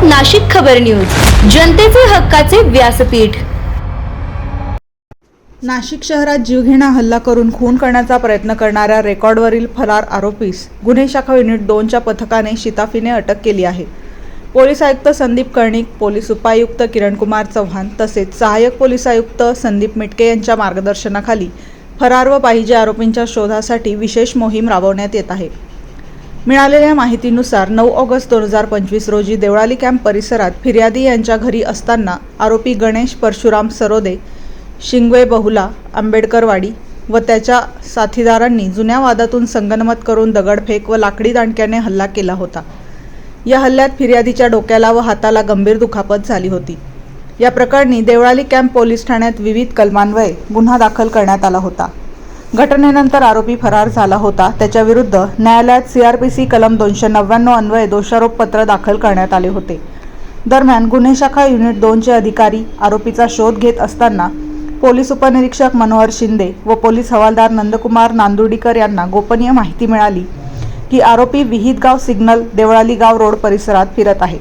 नाशिक खबर न्यूज, जनतेचे हक्काचे व्यासपीठ। नाशिक शहरात जीवघेणा हल्ला करून खून करण्याचा प्रयत्न करणाऱ्या रेकॉर्डवरील फरार आरोपीस गुन्हे शाखा युनिट 2 च्या पथकाने शिताफीने अटक केली आहे। पोलीस आयुक्त संदीप कर्णिक, पोलीस उपायुक्त किरणकुमार चव्हाण तसेच सहाय्यक पोलीस आयुक्त संदीप मिटके यांच्या मार्गदर्शनाखाली फरार व पाहिजे आरोपींच्या शोधासाठी विशेष मोहीम राबवण्यात येत आहे। मिळालेल्या माहितीनुसार 9 ऑगस्ट 2025 रोजी देवळाली कॅम्प परिसरात फिर्यादी यांच्या घरी असताना आरोपी गणेश परशुराम सरोदे, शिंगवे बहुला, आंबेडकरवाडी व त्याच्या साथीदारांनी जुन्या वादातून संगनमत करून दगडफेक व लाकडी दांडक्याने हल्ला केला होता। या हल्ल्यात फिर्यादीच्या डोक्याला व हाताला गंभीर दुखापत झाली होती। या प्रकरणी देवळाली कॅम्प पोलीस ठाण्यात विविध कलमान्वये गुन्हा दाखल करण्यात आला होता। घटनेनंतर आरोपी फरार झाला होता। त्याच्या विरुद्ध न्यायालयात CRPC कलम 299 अन्वये दोषारोप पत्र दाखल करण्यात आले होते। दरम्यान गुन्हे शाखा युनिट 2 चे अधिकारी आरोपीचा शोध घेत असताना पोलीस उपनिरीक्षक मनोहर शिंदे व पोलीस हवालदार नंदकुमार नांदुर्डीकर यांना गोपनीय माहिती मिळाली की आरोपी विहितगाव सिग्नल देवळाली गाव रोड परिसरात फिरत आहे।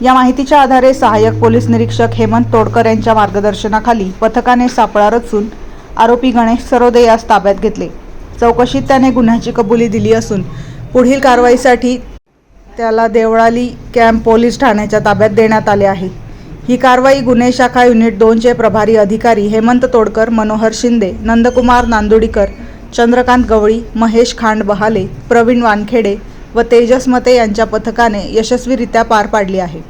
या माहितीच्या आधारे सहाय्यक पोलीस निरीक्षक हेमंत तोडकर यांच्या मार्गदर्शनाखाली पथकाने सापळा रचून आरोपी गणेश सरोदे यास ताब्यात घेतले। चौकशीत त्याने गुन्ह्याची कबुली दिली असून पुढील कारवाईसाठी त्याला देवळाली कॅम्प पोलीस ठाण्याच्या ताब्यात देण्यात आले आहे। ही कारवाई गुन्हे शाखा युनिट 2 चे प्रभारी अधिकारी हेमंत तोडकर, मनोहर शिंदे, नंदकुमार नांदुर्डीकर, चंद्रकांत गवळी, महेश खांड बहाले, प्रवीण वानखेडे व तेजस मते यांच्या पथकाने यशस्वीरित्या पार पाडली आहे।